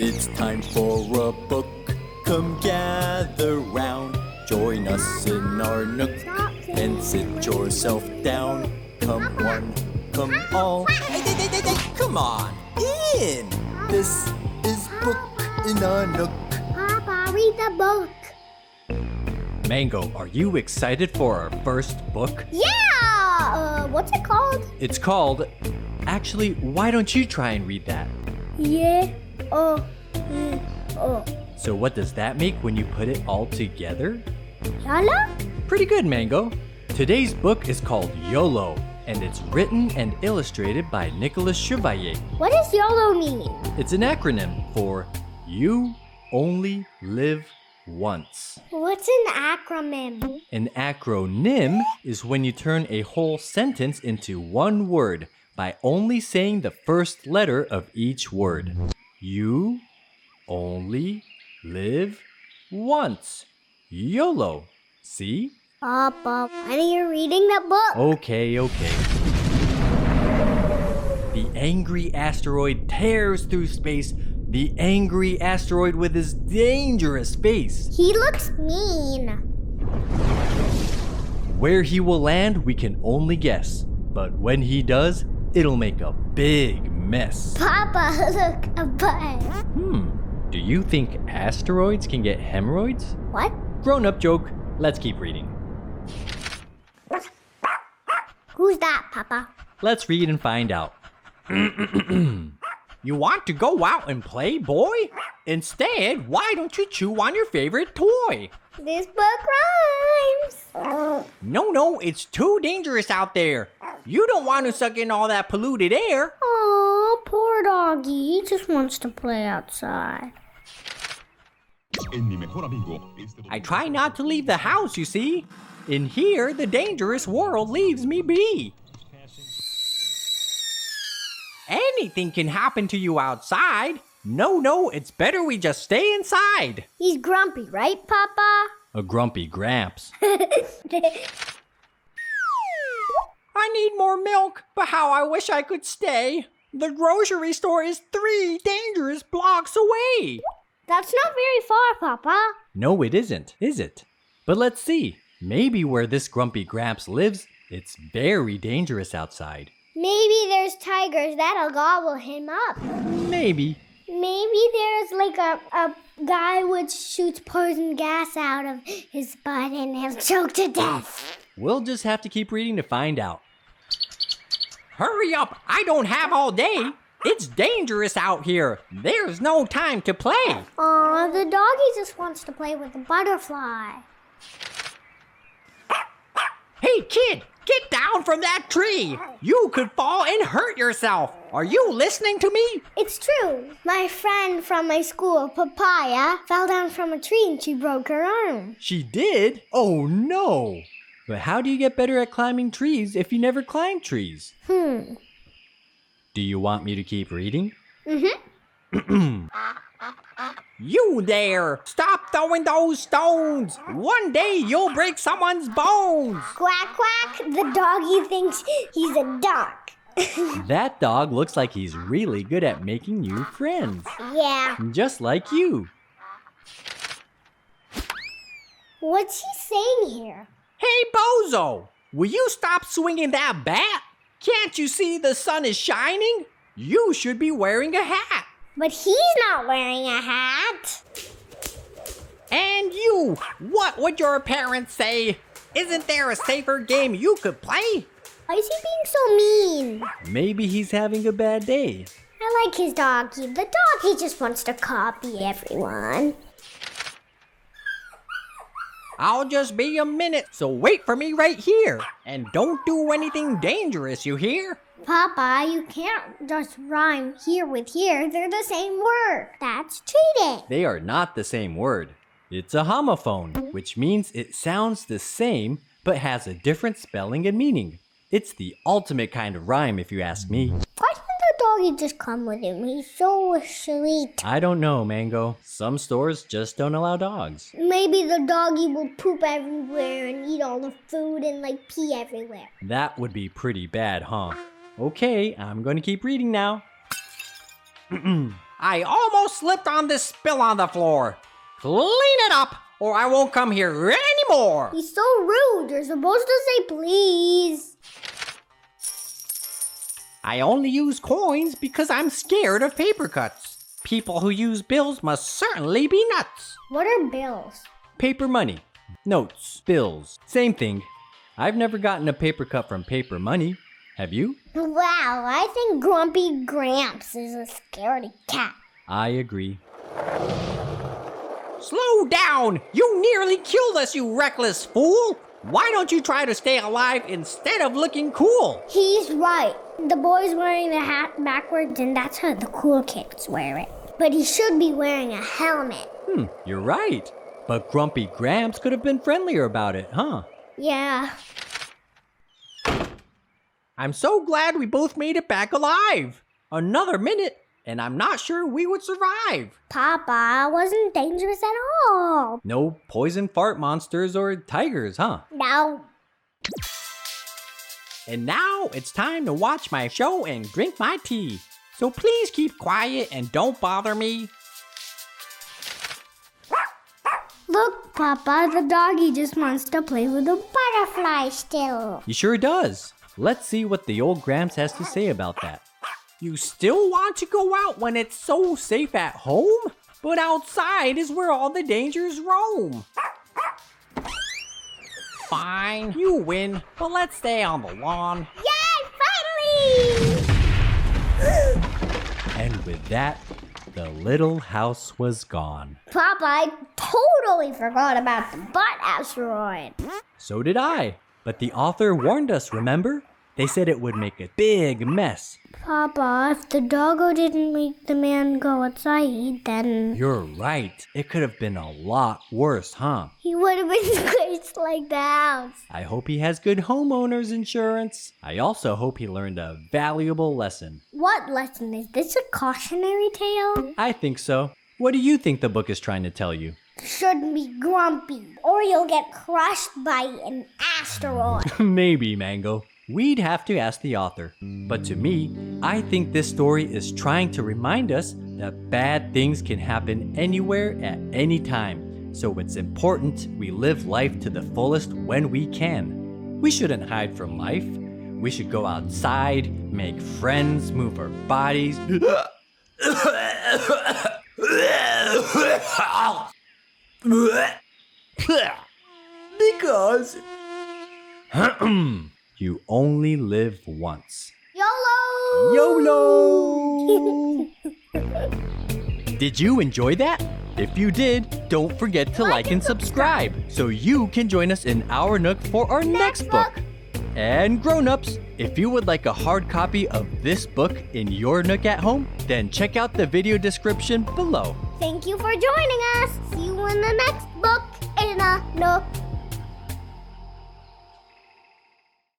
It's time for a book. Come gather round. Join us in our nook and sit yourself down. Come one, come all. Hey, come on, in! This is Book in a Nook. Papa, read the book. Mango, are you excited for our first book? Yeah! What's it called? It's called... Actually, why don't you try and read that? Yeah. Oh. So what does that make when you put it all together? Yala? Pretty good, Mango. Today's book is called YOLO, and it's written and illustrated by Nicolas Chevalier. What does YOLO mean? It's an acronym for You Only Live Once. What's an acronym? An acronym is when you turn a whole sentence into one word by only saying the first letter of each word. You only live once. YOLO. See? Papa, when are you reading the book? Okay. The angry asteroid tears through space. The angry asteroid with his dangerous face. He looks mean. Where he will land, we can only guess. But when he does, it'll make a big mess. Papa, look, a butt. Do you think asteroids can get hemorrhoids? What? Grown-up joke. Let's keep reading. Who's that, Papa? Let's read and find out. You want to go out and play, boy? Instead, why don't you chew on your favorite toy? This book rhymes. No, it's too dangerous out there. You don't want to suck in all that polluted air. Aw, poor doggy. He just wants to play outside. I try not to leave the house, you see. In here, the dangerous world leaves me be. Anything can happen to you outside. No, it's better we just stay inside. He's grumpy, right, Papa? A grumpy Gramps. I need more milk, but how I wish I could stay. The grocery store is 3 dangerous blocks away. That's not very far, Papa. No, it isn't, is it? But let's see. Maybe where this grumpy Gramps lives, it's very dangerous outside. Maybe there's tigers that'll gobble him up. Maybe. Maybe there's like a guy which shoots poison gas out of his butt and he'll choke to death. We'll just have to keep reading to find out. Hurry up! I don't have all day. It's dangerous out here. There's no time to play. Aw, the doggy just wants to play with the butterfly. Hey, kid! Get down from that tree! You could fall and hurt yourself. Are you listening to me? It's true. My friend from my school, Papaya, fell down from a tree and she broke her arm. She did? Oh no! But how do you get better at climbing trees if you never climbed trees? Do you want me to keep reading? You there! Stop throwing those stones! One day you'll break someone's bones! Quack, quack. The doggy thinks he's a duck. That dog looks like he's really good at making new friends. Yeah. Just like you. What's he saying here? Hey, Bozo! Will you stop swinging that bat? Can't you see the sun is shining? You should be wearing a hat. But he's not wearing a hat. And you, what would your parents say? Isn't there a safer game you could play? Why is he being so mean? Maybe he's having a bad day. I like his doggy. The doggy just wants to copy everyone. I'll just be a minute, so wait for me right here. And don't do anything dangerous, you hear? Papa, you can't just rhyme here with here. They're the same word. That's cheating. They are not the same word. It's a homophone, which means it sounds the same, but has a different spelling and meaning. It's the ultimate kind of rhyme, if you ask me. Why didn't the doggy just come with him? He's so sweet. I don't know, Mango. Some stores just don't allow dogs. Maybe the doggy will poop everywhere and eat all the food and like pee everywhere. That would be pretty bad, huh? Okay, I'm going to keep reading now. I almost slipped on this spill on the floor. Clean it up, or I won't come here anymore. He's so rude. You're supposed to say please. I only use coins because I'm scared of paper cuts. People who use bills must certainly be nuts. What are bills? Paper money. Notes. Bills. Same thing. I've never gotten a paper cut from paper money. Have you? Wow, I think Grumpy Gramps is a scaredy cat. I agree. Slow down! You nearly killed us, you reckless fool! Why don't you try to stay alive instead of looking cool? He's right. The boy's wearing the hat backwards, and that's how the cool kids wear it. But he should be wearing a helmet. You're right. But Grumpy Gramps could have been friendlier about it, huh? Yeah. I'm so glad we both made it back alive. Another minute, and I'm not sure we would survive. Papa wasn't dangerous at all. No poison fart monsters or tigers, huh? No. And now it's time to watch my show and drink my tea. So please keep quiet and don't bother me. Look, Papa, the doggy just wants to play with a butterfly still. He sure does. Let's see what the old Gramps has to say about that. You still want to go out when it's so safe at home? But outside is where all the dangers roam. Fine, you win, but let's stay on the lawn. Yay, finally! And with that, the little house was gone. Papa, I totally forgot about the butt asteroid. So did I. But the author warned us, remember? They said it would make a big mess. Papa, if the doggo didn't make the man go outside, then You're right. It could have been a lot worse, huh? he would have been squished like the house. I hope he has good homeowner's insurance. I also hope he learned a valuable lesson. What lesson? Is this a cautionary tale? I think so. What do you think the book is trying to tell you? Shouldn't be grumpy, or you'll get crushed by an asteroid. Maybe, Mango. We'd have to ask the author. But to me, I think this story is trying to remind us that bad things can happen anywhere at any time. So it's important we live life to the fullest when we can. We shouldn't hide from life. We should go outside, make friends, move our bodies. Because you only live once. YOLO! YOLO! Did you enjoy that? If you did, don't forget to like and subscribe so you can join us in our Nook for our next book. And grown-ups, if you would like a hard copy of this book in your Nook at home, then check out the video description below. Thank you for joining us. See you in the next book in a Nook.